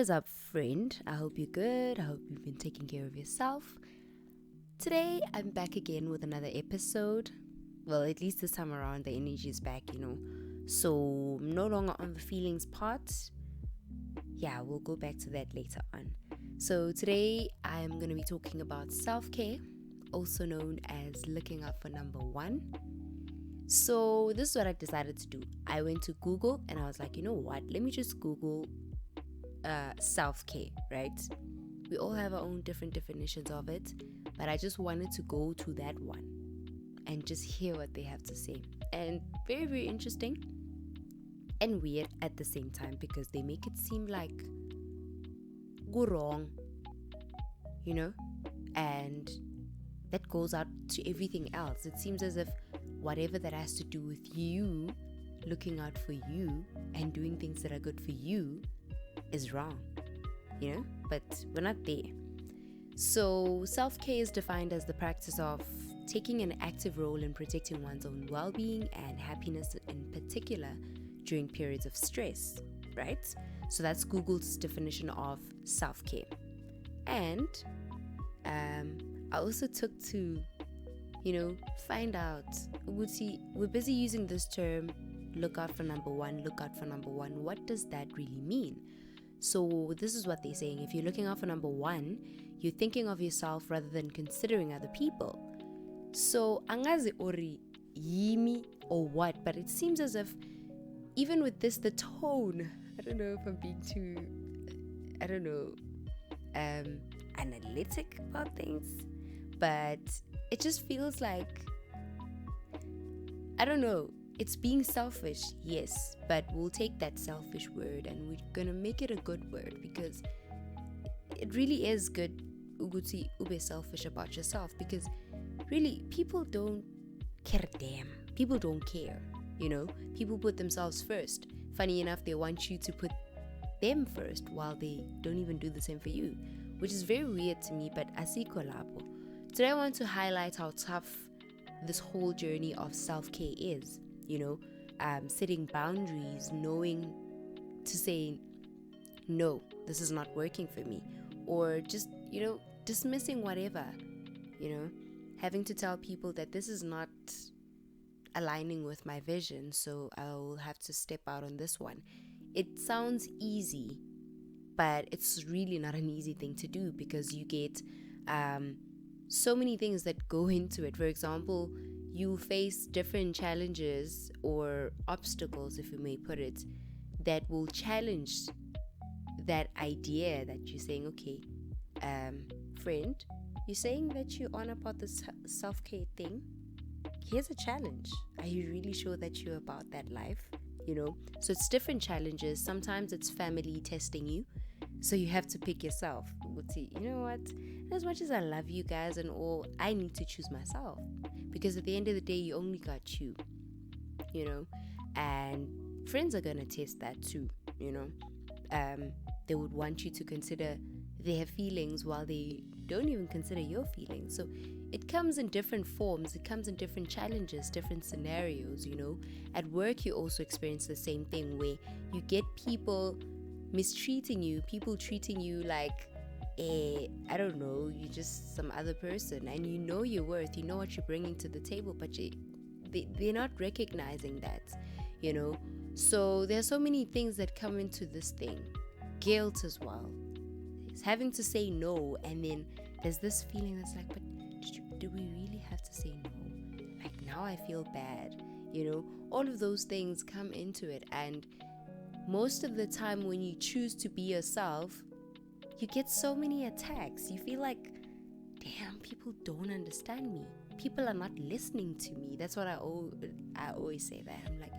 is up, friend? I hope you're good. I hope you've been taking care of yourself. Today, I'm back again with another episode. Well, at least this time around, the energy is back, So, I'm no longer on the feelings part. Yeah, we'll go back to that later on. So, today, I'm going to be talking about self-care, also known as looking out for number one. So, this is what I decided to do. I went to Google and I was like, you know what? Let me just Google self-care, right? We all have our own different definitions of it, but I just wanted to go to that one and just hear what they have to say. And very, very interesting and weird at the same time, because they make it seem like go wrong, and that goes out to everything else. It seems as if whatever that has to do with you, looking out for you and doing things that are good for you is wrong, but we're not there. So self-care is defined as the practice of taking an active role in protecting one's own well-being and happiness, in particular during periods of stress, right? So that's Google's definition of self-care. And I also took to find out, we're busy using this term, look out for number one. What does that really mean? So this is what they're saying. If you're looking out for number one, you're thinking of yourself rather than considering other people. So angazi ori yimi or what, but it seems as if even with this, the tone, I don't know if I'm being too, analytic about things, but it just feels like, it's being selfish, yes, but we'll take that selfish word and we're gonna make it a good word, because it really is good uguti ube selfish about yourself, because really people don't care damn. People don't care, people put themselves first. Funny enough, they want you to put them first while they don't even do the same for you, which is very weird to me, but asiko lapo. Today I want to highlight how tough this whole journey of self-care is. Setting boundaries, knowing to say, no, this is not working for me, or just, dismissing whatever, having to tell people that this is not aligning with my vision, so I'll have to step out on this one. It sounds easy, but it's really not an easy thing to do, because you get so many things that go into it. For example, you face different challenges or obstacles, if you may put it, that will challenge that idea that you're saying, okay, friend, you're saying that you're on about this self-care thing. Here's a challenge. Are you really sure that you're about that life? So it's different challenges. Sometimes it's family testing you, so you have to pick yourself. You know what? As much as I love you guys and all, I need to choose myself, because at the end of the day, you only got you, and friends are gonna test that too. They would want you to consider their feelings while they don't even consider your feelings. So it comes in different forms. It comes in different challenges, different scenarios. At work, you also experience the same thing, where you get people mistreating you, people treating you like you're just some other person, and you know your worth, you know what you're bringing to the table, but they're not recognizing that, So there's so many things that come into this thing. Guilt as well. It's having to say no, and then there's this feeling that's like, but do we really have to say no? Like, now I feel bad, All of those things come into it, and most of the time when you choose to be yourself, you get so many attacks. You feel like, damn, people don't understand me. People are not listening to me. That's what I always say that. I'm like,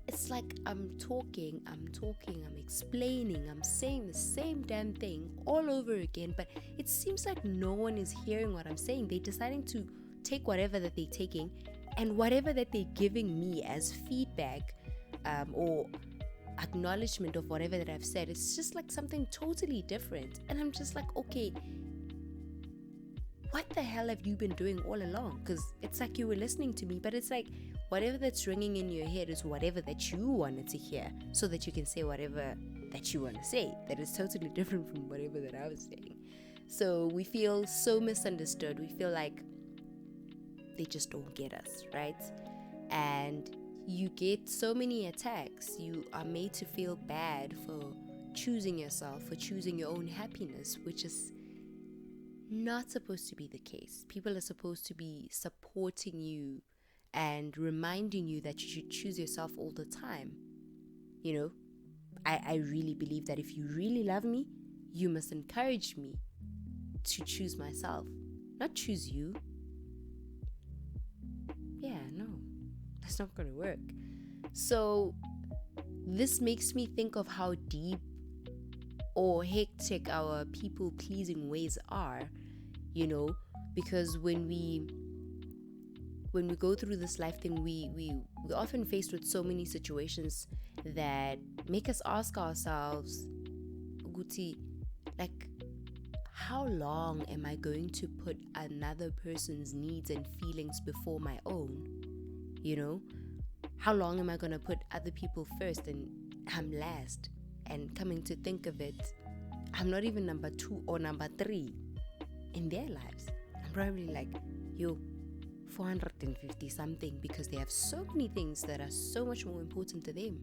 it's like I'm talking, I'm explaining, I'm saying the same damn thing all over again, but it seems like no one is hearing what I'm saying. They're deciding to take whatever that they're taking, and whatever that they're giving me as feedback or acknowledgement of whatever that I've said, it's just like something totally different. And I'm just like, okay, what the hell have you been doing all along? Because it's like you were listening to me, but it's like whatever that's ringing in your head is whatever that you wanted to hear, so that you can say whatever that you want to say that is totally different from whatever that I was saying. So we feel so misunderstood. We feel like they just don't get us, right? And you get so many attacks. You are made to feel bad for choosing yourself, for choosing your own happiness, which is not supposed to be the case. People are supposed to be supporting you and reminding you that you should choose yourself all the time. You know, I really believe that if you really love me, you must encourage me to choose myself, not choose you. Yeah, no, that's not gonna work. So this makes me think of how deep or hectic our people pleasing ways are, you know, because when we go through this life thing, we're often faced with so many situations that make us ask ourselves, Guti, like, how long am I going to put another person's needs and feelings before my own? You know, how long am I going to put other people first and I'm last? And coming to think of it, I'm not even number 2 or number 3 in their lives. I'm probably like, 450 something, because they have so many things that are so much more important to them,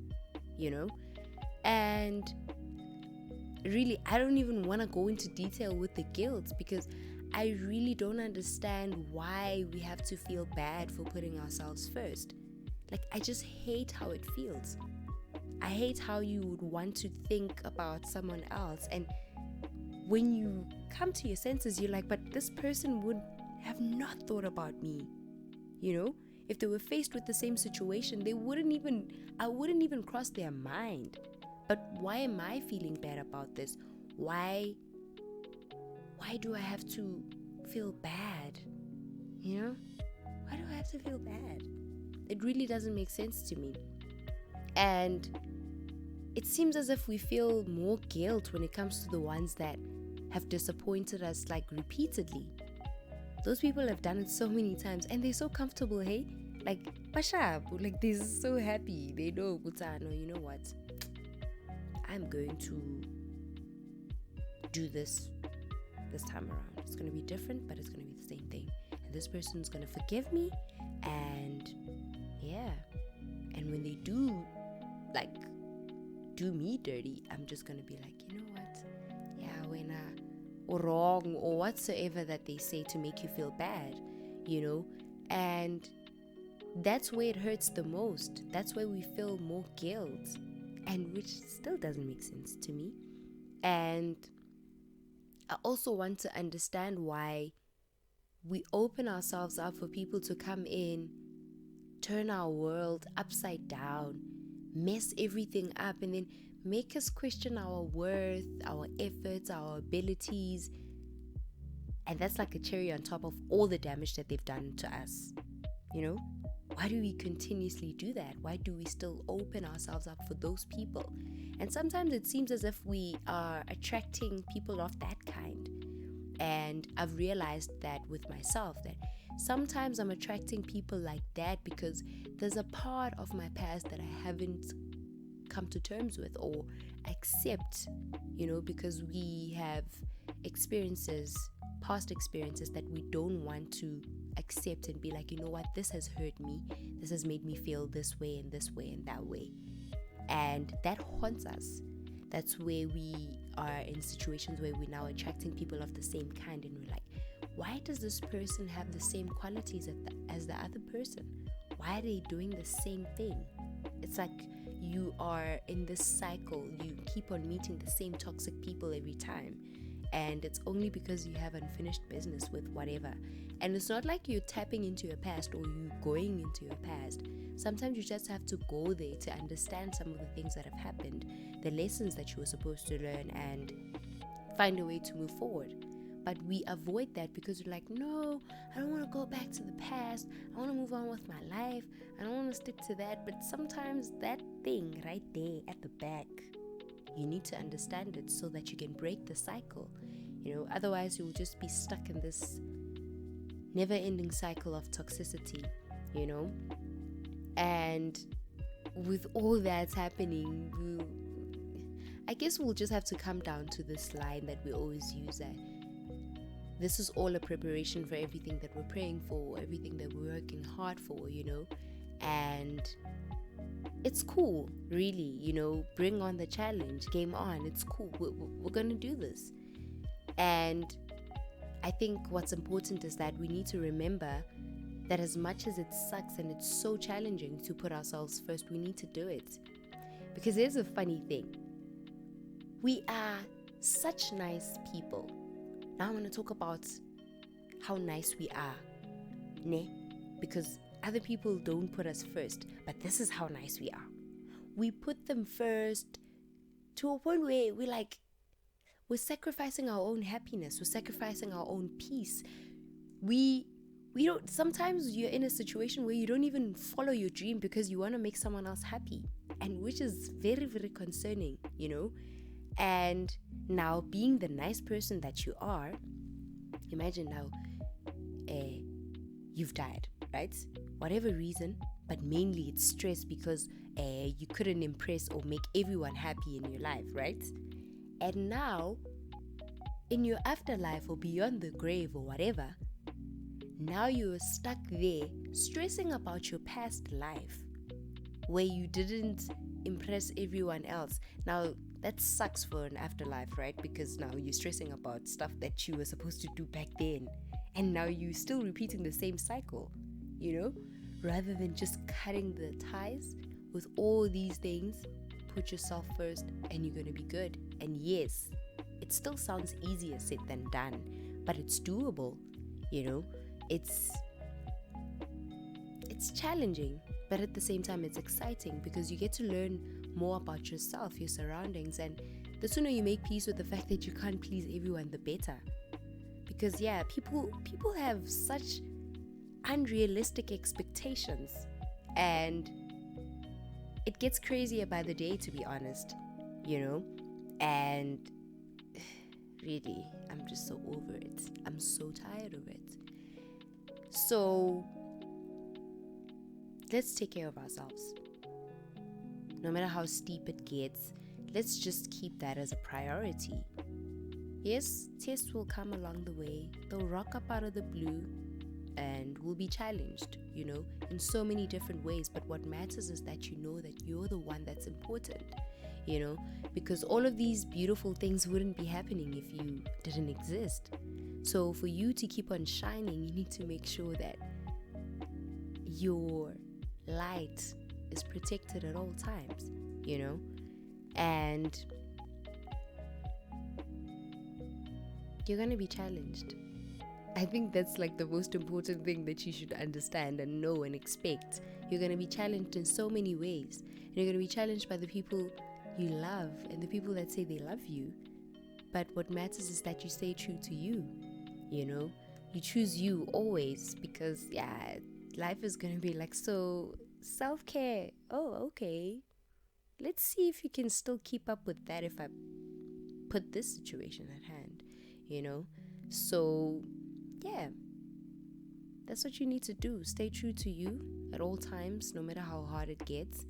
you know? And really, I don't even want to go into detail with the guilt, because I really don't understand why we have to feel bad for putting ourselves first. Like, I just hate how it feels. I hate how you would want to think about someone else, and when you come to your senses, you're like, but this person would have not thought about me. You know, if they were faced with the same situation, I wouldn't even cross their mind. But why am I feeling bad about this? Why do I have to feel bad? You know, why do I have to feel bad? It really doesn't make sense to me. And it seems as if we feel more guilt when it comes to the ones that have disappointed us, like, repeatedly. Those people have done it so many times and they're so comfortable, hey? Like, Bashab, like, they're so happy. They know, Gutano, you know what? I'm going to do this time around. It's going to be different, but it's going to be the same thing. And this person's going to forgive me. And yeah. And when they do, like, do me dirty, I'm just going to be like, you know what? Yeah, when or wrong or whatsoever that they say to make you feel bad, you know? And that's where it hurts the most. That's where we feel more guilt, and which still doesn't make sense to me. And I also want to understand why we open ourselves up for people to come in, turn our world upside down, mess everything up, and then make us question our worth, our efforts, our abilities. And that's like a cherry on top of all the damage that they've done to us. You know, why do we continuously do that? Why do we still open ourselves up for those people? And sometimes it seems as if we are attracting people of that kind. And I've realized that with myself, that sometimes I'm attracting people like that because there's a part of my past that I haven't come to terms with or accept, you know, because we have past experiences that we don't want to accept and be like, you know what, this has hurt me, this has made me feel this way and this way and that way, and that haunts us. That's where we are in situations where we're now attracting people of the same kind, and we're like, why does this person have the same qualities as the other person? Why are they doing the same thing? It's like you are in this cycle. You keep on meeting the same toxic people every time, and it's only because you have unfinished business with whatever. And it's not like you're tapping into your past or you going into your past. Sometimes you just have to go there to understand some of the things that have happened, the lessons that you were supposed to learn, and find a way to move forward. But we avoid that because we're like, no, I don't want to go back to the past. I want to move on with my life. I don't want to stick to that. But sometimes that thing right there at the back, you need to understand it so that you can break the cycle. You know, otherwise you'll just be stuck in this never-ending cycle of toxicity, you know. And with all that's happening, I guess we'll just have to come down to this line that we always use, that this is all a preparation for everything that we're praying for, everything that we're working hard for, and it's cool, really, bring on the challenge, game on, it's cool, we're gonna do this. And I think what's important is that we need to remember that as much as it sucks and it's so challenging to put ourselves first, we need to do it. Because here's a funny thing. We are such nice people. Now I want to talk about how nice we are. Ne? Because other people don't put us first, but this is how nice we are. We put them first to a point where we're sacrificing our own happiness, we're sacrificing our own peace. We don't, sometimes you're in a situation where you don't even follow your dream because you want to make someone else happy, and which is very, very concerning, And now, being the nice person that you are, imagine now, you've died, right? Whatever reason, but mainly it's stress because you couldn't impress or make everyone happy in your life, right? And now, in your afterlife or beyond the grave or whatever, now you're stuck there stressing about your past life where you didn't impress everyone else. Now, that sucks for an afterlife, right? Because now you're stressing about stuff that you were supposed to do back then. And now you're still repeating the same cycle, Rather than just cutting the ties with all these things, put yourself first and you're going to be good. And yes, it still sounds easier said than done, but it's doable, It's challenging, but at the same time it's exciting because you get to learn more about yourself, your surroundings, and the sooner you make peace with the fact that you can't please everyone, the better. Because people have such unrealistic expectations, and it gets crazier by the day, to be honest, and really, I'm just so over it. I'm so tired of it. So let's take care of ourselves. No matter how steep it gets, let's just keep that as a priority. Yes, tests will come along the way. They'll rock up out of the blue and we'll be challenged, in so many different ways. But what matters is that you know that you're the one that's important, because all of these beautiful things wouldn't be happening if you didn't exist. So for you to keep on shining, you need to make sure that your light is protected at all times, and you're going to be challenged. I think that's the most important thing that you should understand and know and expect. You're going to be challenged in so many ways, and you're going to be challenged by the people you love and the people that say they love you. But what matters is that you stay true to you, you choose you always, because life is going to be so self-care. Oh, okay, let's see if you can still keep up with that if I put this situation at hand, so that's what you need to do. Stay true to you at all times, no matter how hard it gets.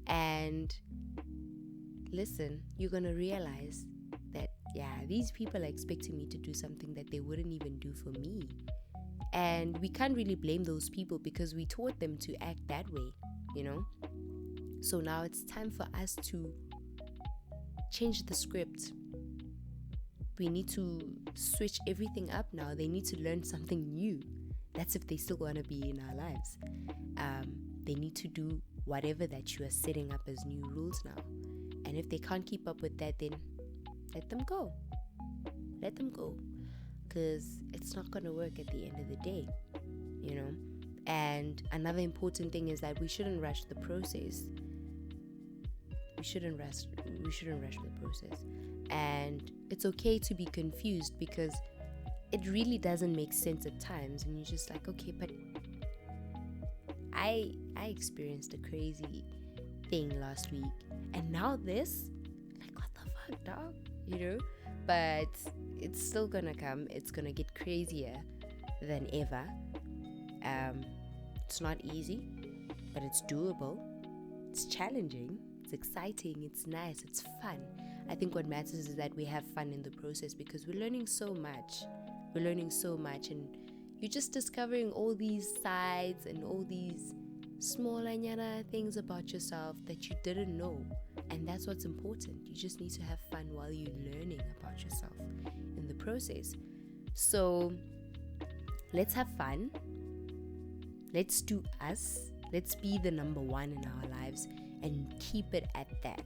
And listen, you're gonna realize that these people are expecting me to do something that they wouldn't even do for me. And we can't really blame those people because we taught them to act that way, So now it's time for us to change the script. We need to switch everything up now. They need to learn something new. That's if they still want to be in our lives. They need to do whatever that you are setting up as new rules now. And if they can't keep up with that, then let them go. Let them go. Because it's not going to work at the end of the day, And another important thing is that we shouldn't rush the process. We shouldn't rush the process. And it's okay to be confused because it really doesn't make sense at times, and you're just okay, but I experienced a crazy thing last week, and now this, what the fuck, dog, but it's still gonna come. It's gonna get crazier than ever. It's not easy, but it's doable. It's challenging, it's exciting, it's nice, it's fun. I think what matters is that we have fun in the process, because we're learning so much. And you're just discovering all these sides and all these small anyana things about yourself that you didn't know. And that's what's important. You just need to have fun while you're learning about yourself in the process. So let's have fun. Let's do us. Let's be the number one in our lives and keep it at that,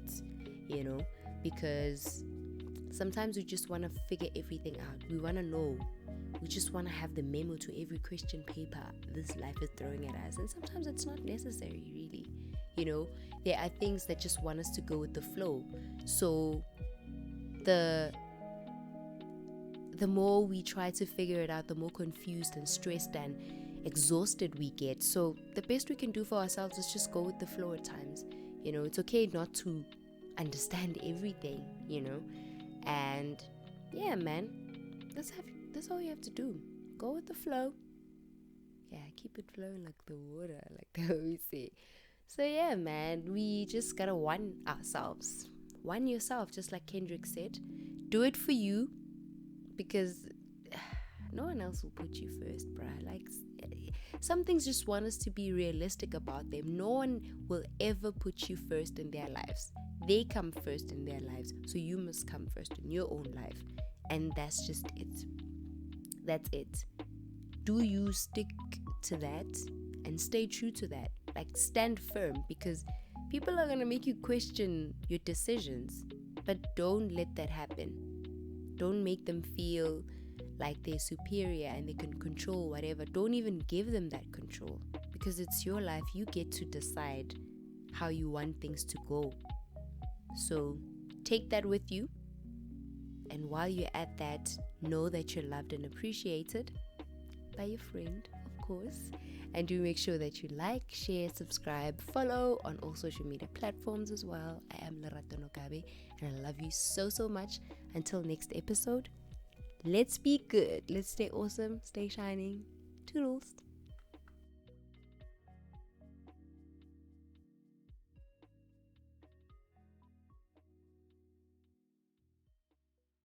because sometimes we just want to figure everything out. We want to know. We just want to have the memo to every question paper this life is throwing at us. And sometimes it's not necessary, really. There are things that just want us to go with the flow. So the more we try to figure it out, the more confused and stressed and exhausted we get. So the best we can do for ourselves is just go with the flow at times. It's okay not to understand everything, and yeah, man, that's all you have to do. Go with the flow. Yeah, keep it flowing like the water, like they always say. So yeah, man, we just gotta one ourselves. One yourself, just like Kendrick said. Do it for you, because no one else will put you first, bruh. Like, some things just want us to be realistic about them. No one will ever put you first in their lives. They come first in their lives, so you must come first in your own life. And that's just it. That's it. Do you stick to that and stay true to that? Like, stand firm, because people are going to make you question your decisions, but don't let that happen. Don't make them feel like they're superior and they can control whatever. Don't even give them that control, because it's your life. You get to decide how you want things to go. So take that with you, and while you're at that, know that you're loved and appreciated by your friend, of course. And do make sure that you like, share, subscribe, follow on all social media platforms as well. I am Lerato Nokabe, and I love you so, so much. Until next episode, let's be good. Let's stay awesome, stay shining. Toodles.